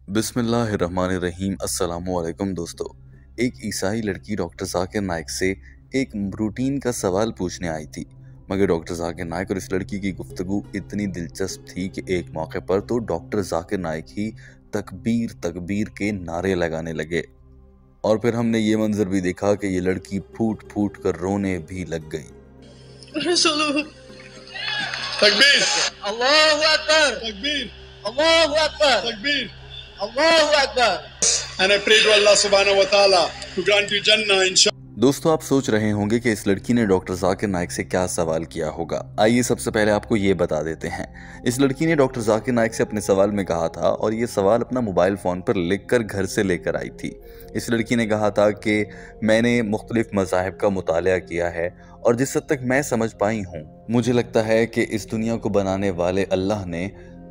بسم اللہ الرحمن الرحیم۔ السلام علیکم دوستو۔ ایک عیسائی لڑکی ڈاکٹر ذاکر نائک سے ایک روٹین کا سوال پوچھنے آئی تھی، مگر ڈاکٹر ذاکر نائک اور اس لڑکی کی گفتگو اتنی دلچسپ تھی کہ ایک موقع پر تو ڈاکٹر ذاکر نائک ہی تکبیر تکبیر کے نعرے لگانے لگے، اور پھر ہم نے یہ منظر بھی دیکھا کہ یہ لڑکی پھوٹ پھوٹ کر رونے بھی لگ گئی۔ تکبیر، اللہ اکبر، تکبیر، اللہ اکبر، تکبیر. اللہ اکبر. And I pray to Allah subhanahu wa ta'ala to grant you Jannah inshallah. دوستو، آپ سوچ رہے ہوں گے کہ اس لڑکی نے ڈاکٹر ذاکر نائک سے کیا سوال کیا ہوگا۔ آئیے سب سے پہلے آپ کو یہ بتا دیتے ہیں۔ اس لڑکی نے ڈاکٹر ذاکر نائک سے اپنے سوال میں کہا تھا، اور یہ سوال اپنا موبائل فون پر لکھ کر گھر سے لے کر آئی تھی۔ اس لڑکی نے کہا تھا کہ میں نے مختلف مذاہب کا مطالعہ کیا ہے، اور جس حد تک میں سمجھ پائی ہوں، مجھے لگتا ہے کہ اس دنیا کو بنانے والے اللہ نے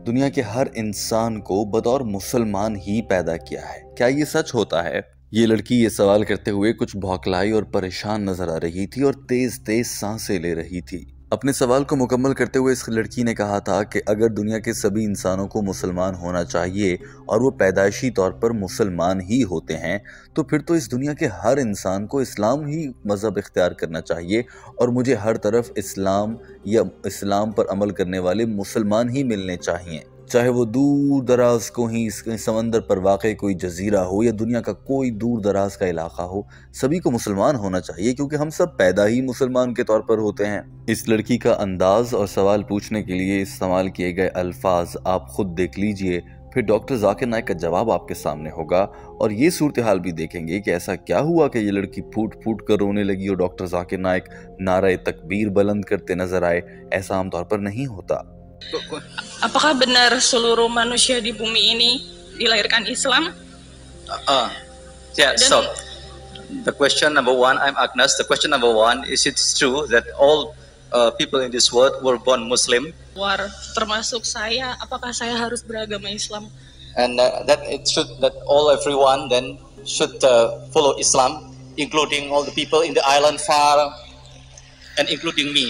دنیا کے ہر انسان کو بطور مسلمان ہی پیدا کیا ہے۔ کیا یہ سچ ہوتا ہے؟ یہ لڑکی یہ سوال کرتے ہوئے کچھ بھوکلائی اور پریشان نظر آ رہی تھی، اور تیز تیز سانسیں لے رہی تھی۔ اپنے سوال کو مکمل کرتے ہوئے اس لڑکی نے کہا تھا کہ اگر دنیا کے سبھی انسانوں کو مسلمان ہونا چاہیے اور وہ پیدائشی طور پر مسلمان ہی ہوتے ہیں، تو پھر تو اس دنیا کے ہر انسان کو اسلام ہی مذہب اختیار کرنا چاہیے، اور مجھے ہر طرف اسلام یا اسلام پر عمل کرنے والے مسلمان ہی ملنے چاہیے، چاہے وہ دور دراز کو ہی سمندر پر واقع کوئی جزیرہ ہو یا دنیا کا کوئی دور دراز کا علاقہ ہو، سبھی کو مسلمان ہونا چاہیے، کیونکہ ہم سب پیدا ہی مسلمان کے طور پر ہوتے ہیں۔ اس لڑکی کا انداز اور سوال پوچھنے کے لیے استعمال کیے گئے الفاظ آپ خود دیکھ لیجئے، پھر ڈاکٹر ذاکر نائک کا جواب آپ کے سامنے ہوگا، اور یہ صورتحال بھی دیکھیں گے کہ ایسا کیا ہوا کہ یہ لڑکی پھوٹ پھوٹ کر رونے لگی اور ڈاکٹر ذاکر نائک نعرہ تکبیر بلند کرتے نظر آئے۔ ایسا عام طور پر نہیں ہوتا۔ Apakah benar seluruh manusia di bumi ini dilahirkan Islam? Yeah, so the question number one, I'm Agnes. The question number one, is it true that all people in this world were born Muslim? Termasuk saya, apakah saya harus beragama Islam? And that everyone then should follow Islam, including all the people in the island far, and including me.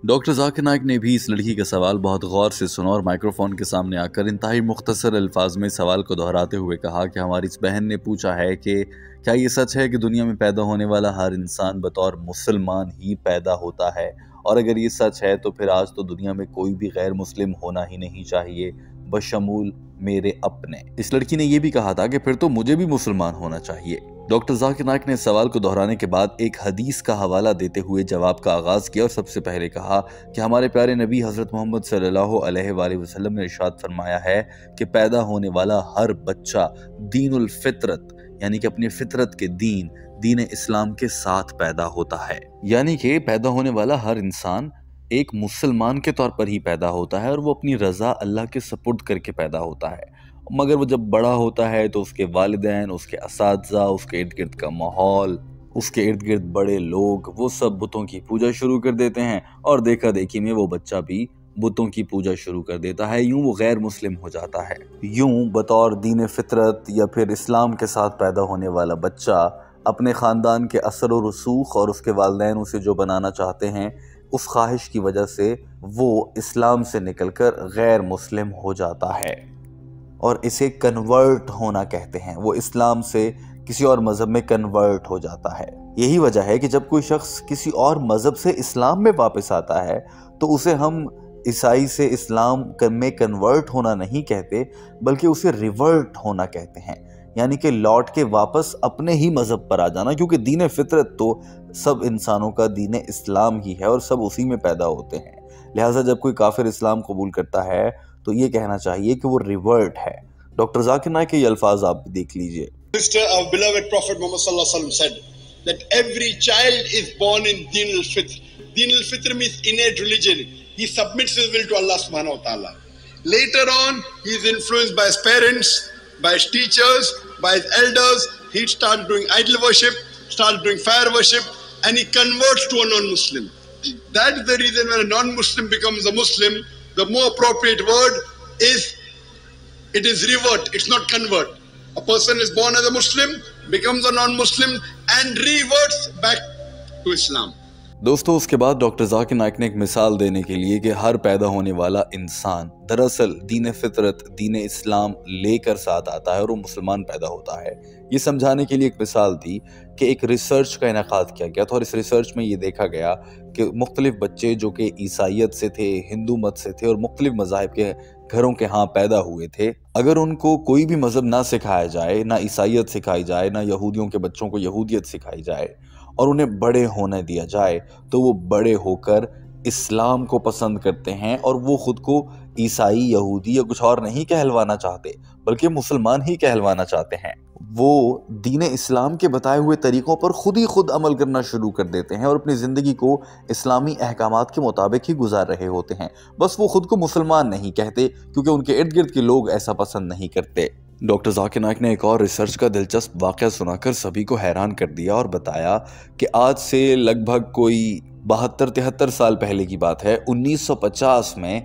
Doctor Zakir Naik نے بھی اس لڑکی کا سوال بہت غور سے سنا، اور مائکروفون کے سامنے آ کر انتہائی مختصر الفاظ میں سوال کو دہراتے ہوئے کہا کہ ہماری اس بہن نے پوچھا ہے کہ کیا یہ سچ ہے کہ دنیا میں پیدا ہونے والا ہر انسان بطور مسلمان ہی پیدا ہوتا ہے، اور اگر یہ سچ ہے تو پھر آج تو دنیا میں کوئی بھی غیر مسلم ہونا ہی نہیں چاہیے، بشمول میرے اپنے۔ اس لڑکی نے یہ بھی کہا تھا کہ پھر تو مجھے بھی مسلمان ہونا چاہیے۔ ڈاکٹر ذاکر نائک نے سوال کو دہرانے کے بعد ایک حدیث کا حوالہ دیتے ہوئے جواب کا آغاز کیا، اور سب سے پہلے کہا کہ ہمارے پیارے نبی حضرت محمد صلی اللہ علیہ وآلہ وسلم نے ارشاد فرمایا ہے کہ پیدا ہونے والا ہر بچہ دین الفطرت، یعنی کہ اپنی فطرت کے دین اسلام کے ساتھ پیدا ہوتا ہے، یعنی کہ پیدا ہونے والا ہر انسان ایک مسلمان کے طور پر ہی پیدا ہوتا ہے، اور وہ اپنی رضا اللہ کے سپرد کر کے پیدا ہوتا ہے۔ مگر وہ جب بڑا ہوتا ہے تو اس کے والدین، اس کے اساتذہ، اس کے ارد گرد کا ماحول، اس کے ارد گرد بڑے لوگ، وہ سب بتوں کی پوجا شروع کر دیتے ہیں، اور دیکھا دیکھی میں وہ بچہ بھی بتوں کی پوجا شروع کر دیتا ہے۔ یوں وہ غیر مسلم ہو جاتا ہے۔ یوں بطور دین فطرت یا پھر اسلام کے ساتھ پیدا ہونے والا بچہ اپنے خاندان کے اثر و رسوخ اور اس کے والدین اسے جو بنانا چاہتے ہیں، اس خواہش کی وجہ سے وہ اسلام سے نکل کر غیر مسلم ہو جاتا ہے، اور اسے کنورٹ ہونا کہتے ہیں۔ وہ اسلام سے کسی اور مذہب میں کنورٹ ہو جاتا ہے۔ یہی وجہ ہے کہ جب کوئی شخص کسی اور مذہب سے اسلام میں واپس آتا ہے تو اسے ہم عیسائی سے اسلام میں کنورٹ ہونا نہیں کہتے، بلکہ اسے ریورٹ ہونا کہتے ہیں، یعنی کہ لوٹ کے واپس اپنے ہی مذہب پر آ جانا، کیونکہ دین فطرت تو سب انسانوں کا دین اسلام ہی ہے، اور سب اسی میں پیدا ہوتے ہیں۔ لہٰذا جب کوئی کافر اسلام قبول کرتا ہے تو یہ کہنا چاہیے کہ وہ ریورٹ ہے۔ ڈاکٹر ذاکر نائک کے یہ الفاظ آپ بھی دیکھ لیجئے۔ Our beloved Prophet Muhammad sallallahu alaihi wasallam said that every child is born in Deen al-Fitr. Deen al-Fitr means innate religion. He submits his will to Allah subhanahu wa ta'ala. Later on, he is influenced by his parents, by his teachers, by his elders. He starts doing idol worship, starts doing fire worship, and he converts to a non-Muslim. That is the reason when a non-Muslim becomes a Muslim, the more appropriate word is, it is revert, it's not convert. A person is born as a Muslim, becomes a non-Muslim, and reverts back to Islam. دوستو اس کے بعد doctor Zakir Naik نے ایک مثال دینے کے لیے کہ ہر پیدا ہونے والا انسان دراصل دین فطرت دین اسلام لے کر ساتھ آتا ہے اور وہ مسلمان پیدا ہوتا ہے، یہ سمجھانے کے لیے ایک مثال دی کہ ایک ریسرچ کا انعقاد کیا گیا تھا، اور اس ریسرچ میں یہ دیکھا گیا کہ مختلف بچے جو کہ عیسائیت سے تھے، ہندو مت سے تھے اور مختلف مذاہب کے گھروں کے ہاں پیدا ہوئے تھے، اگر ان کو کوئی بھی مذہب نہ سکھایا جائے، نہ عیسائیت سکھائی جائے، نہ یہودیوں کے بچوں کو یہودیت سکھائی جائے اور انہیں بڑے ہونے دیا جائے، تو وہ بڑے ہو کر اسلام کو پسند کرتے ہیں اور وہ خود کو عیسائی، یہودی یا کچھ اور نہیں کہلوانا چاہتے بلکہ مسلمان ہی کہلوانا چاہتے ہیں۔ وہ دین اسلام کے بتائے ہوئے طریقوں پر خود عمل کرنا شروع کر دیتے ہیں اور اپنی زندگی کو اسلامی احکامات کے مطابق ہی گزار رہے ہوتے ہیں، بس وہ خود کو مسلمان نہیں کہتے کیونکہ ان کے ارد گرد کے لوگ ایسا پسند نہیں کرتے۔ ڈاکٹر ذاکر نائک نے ایک اور ریسرچ کا دلچسپ واقعہ سنا کر سبھی کو حیران کر دیا اور بتایا کہ آج سے لگ بھگ کوئی 72-73 سال پہلے کی بات ہے، 1950 میں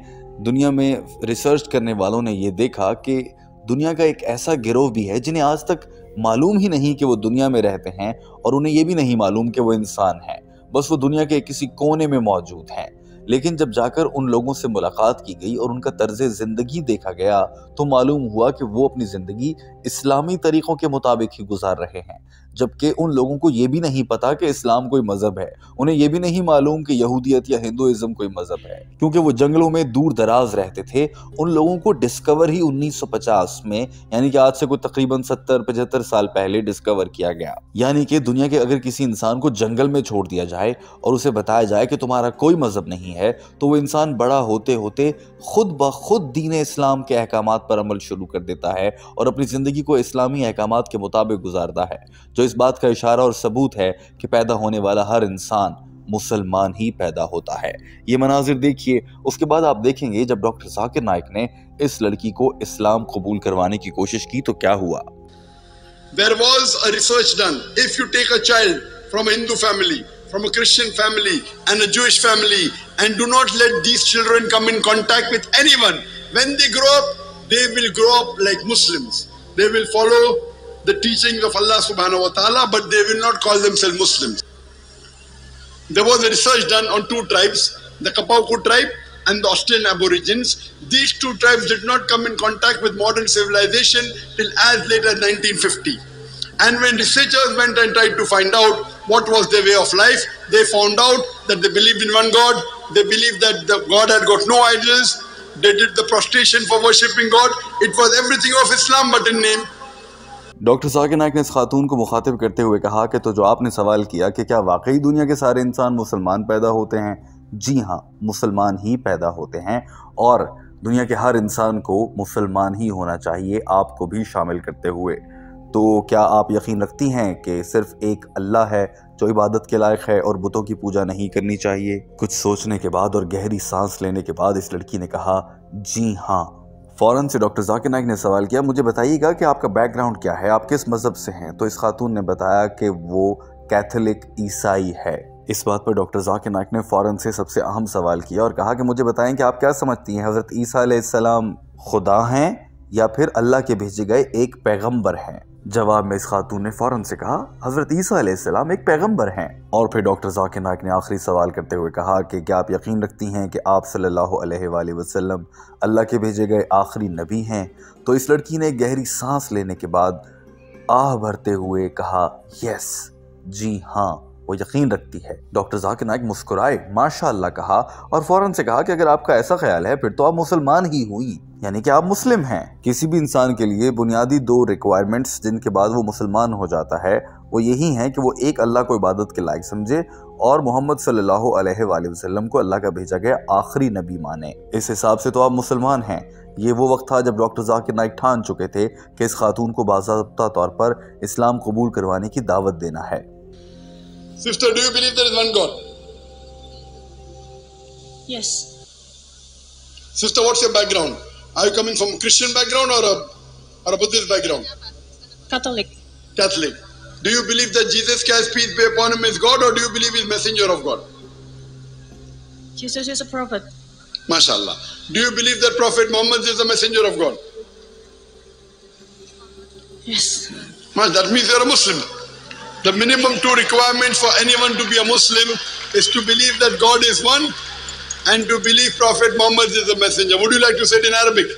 دنیا میں ریسرچ کرنے والوں نے یہ دیکھا کہ دنیا کا ایک ایسا گروہ بھی ہے جنہیں آج تک معلوم ہی نہیں کہ وہ دنیا میں رہتے ہیں اور انہیں یہ بھی نہیں معلوم کہ وہ انسان ہیں، بس وہ دنیا کے کسی کونے میں موجود ہیں۔ لیکن جب جا کر ان لوگوں سے ملاقات کی گئی اور ان کا طرز زندگی دیکھا گیا تو معلوم ہوا کہ وہ اپنی زندگی اسلامی طریقوں کے مطابق ہی گزار رہے ہیں، جبکہ ان لوگوں کو یہ بھی نہیں پتا کہ اسلام کوئی مذہب ہے، انہیں یہ بھی نہیں معلوم کہ یہودیت یا ہندوازم کوئی مذہب ہے، کیونکہ وہ جنگلوں میں دور دراز رہتے تھے۔ ان لوگوں کو ڈسکور ہی 1950 میں، یعنی کہ آج سے کوئی تقریباً 70-75 سال پہلے ڈسکور کیا گیا۔ یعنی کہ دنیا کے اگر کسی انسان کو جنگل میں چھوڑ دیا جائے اور اسے بتایا جائے کہ تمہارا کوئی مذہب نہیں ہے، تو وہ انسان بڑا ہوتے ہوتے خود بخود دین اسلام کے احکامات پر عمل شروع کر دیتا ہے اور اپنی زندگی کو اسلامی احکامات کے مطابق گزارتا ہے، جو اس بات کا اشارہ اور ثبوت ہے کہ پیدا ہونے والا ہر انسان مسلمان ہی پیدا ہوتا ہے۔ یہ مناظر دیکھیے، اس کے بعد آپ دیکھیں گے جب ڈاکٹر ذاکر نائک نے اس لڑکی کو اسلام قبول کروانے کی کوشش کی تو کیا ہوا۔ There was a research done. If you take a child from a Hindu family, from a Christian family and a Jewish family and do not let these children come in contact with anyone, when they grow up, they will grow up like Muslims. They will follow the teachings of Allah subhanahu wa ta'ala, but they will not call themselves Muslims. There was a research done on two tribes, the Kapauku tribe and the Australian Aborigines. These two tribes did not come in contact with modern civilization till as late as 1950. And when researchers went and tried to find out what was their way of life, they found out that they believed in one God, they believed that the God had got no idols, they did the prostration for worshipping God. It was everything of Islam but in name. Doctor Zakir Naik نے اس خاتون کو مخاطب کرتے ہوئے کہا کہ تو جو آپ نے سوال کیا کہ کیا واقعی دنیا کے سارے انسان مسلمان پیدا ہوتے ہیں، جی ہاں، مسلمان ہی پیدا ہوتے ہیں اور دنیا کے ہر انسان کو مسلمان ہی ہونا چاہیے، آپ کو بھی شامل کرتے ہوئے۔ تو کیا آپ یقین رکھتی ہیں کہ صرف ایک اللہ ہے جو عبادت کے لائق ہے اور بتوں کی پوجا نہیں کرنی چاہیے؟ کچھ سوچنے کے بعد اور گہری سانس لینے کے بعد اس لڑکی نے کہا جی ہاں۔ فوراً سے ڈاکٹر ذاکر نائک نے سوال کیا مجھے بتائیے گا کہ آپ کا بیک گراؤنڈ کیا ہے، آپ کس مذہب سے ہیں؟ تو اس خاتون نے بتایا کہ وہ کیتھولک عیسائی ہے۔ اس بات پر ڈاکٹر ذاکر نائک نے فوراً سے سب سے اہم سوال کیا اور کہا کہ مجھے بتائیں کہ آپ کیا سمجھتی ہیں، حضرت عیسیٰ علیہ السلام خدا ہیں یا پھر اللہ کے بھیجے گئے ایک پیغمبر ہیں؟ جواب میں اس خاتون نے فوراً سے کہا حضرت عیسیٰ علیہ السلام ایک پیغمبر ہیں۔ اور پھر ڈاکٹر ذاکر نائک نے آخری سوال کرتے ہوئے کہا کہ کیا آپ یقین رکھتی ہیں کہ آپ صلی اللہ علیہ وآلہ وسلم اللہ کے بھیجے گئے آخری نبی ہیں؟ تو اس لڑکی نے گہری سانس لینے کے بعد آہ بھرتے ہوئے کہا یس، جی ہاں، وہ یقین رکھتی ہے۔ ڈاکٹر ذاکر نائک مسکرائے، ماشاءاللہ کہا اور فوراً سے کہا کہ اگر آپ کا ایسا خیال ہے پھر تو آپ مسلمان ہی ہوئی، یعنی کہ آپ مسلم ہیں۔ کسی بھی انسان کے لیے بنیادی دو ریکوائرمنٹس جن کے بعد وہ مسلمان ہو جاتا ہے وہ یہی ہیں کہ وہ ایک اللہ کو عبادت کے لائق سمجھے اور محمد صلی اللہ علیہ وآلہ وسلم کو اللہ کا بھیجا گیا آخری نبی مانے۔ اس حساب سے تو آپ مسلمان ہیں۔ یہ وہ وقت تھا جب ڈاکٹر ذاکر نائک ٹھان چکے تھے کہ اس خاتون کو باضابطہ طور پر اسلام قبول کروانے کی دعوت دینا ہے۔ Sister, do you believe there is one God? Yes. Sister, what's your background? Are you coming from a Christian background or a Buddhist background? Catholic. Catholic. Do you believe that Jesus Christ, peace be upon him, is God, or do you believe he is messenger of God? Jesus is a prophet. MashaAllah. Do you believe that Prophet Muhammad is a messenger of God? Yes. That means you are a Muslim. The minimum two requirements for anyone to be a Muslim is to believe that God is one and to believe Prophet Muhammad is the messenger. Would you like to say it in Arabic?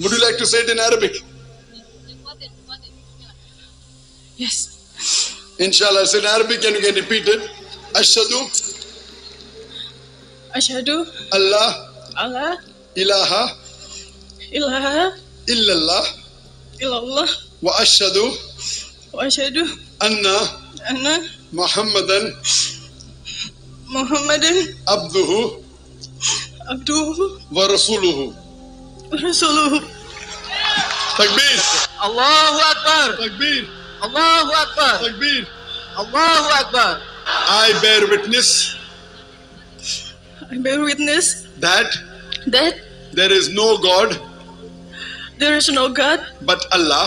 Would you like to say it in Arabic? Yes. Inshallah, it's in Arabic and you can repeat it. Ashhadu Ashhadu Allah alla ilaha ilaha illallah illallah wa ashhadu wa ashhadu anna anna Muhammadan Muhammadan abduhu abduhu wa rasuluhu. rasuluhu. Takbir! Allahu Akbar! Takbir! Allahu Akbar! Takbir! Allahu Akbar! I bear witness I bear witness that that there is no God there is no God but Allah.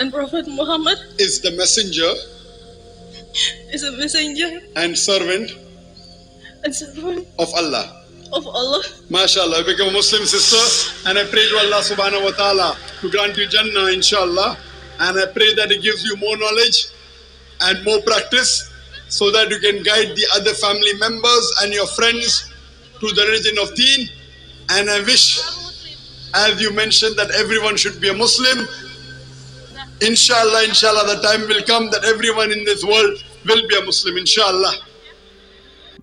and Prophet Muhammad Is the messenger is a messenger and servant and servant of Allah. of Allah. MashaAllah, you become a Muslim sister, and I pray to Allah subhanahu wa ta'ala to grant you Jannah, inshallah. And I pray that He gives you more knowledge and more practice so that you can guide the other family members and your friends to the religion of Deen. And I wish, as you mentioned, that everyone should be a Muslim. Inshallah, inshallah, the time will come that everyone in this world will be a Muslim, inshallah.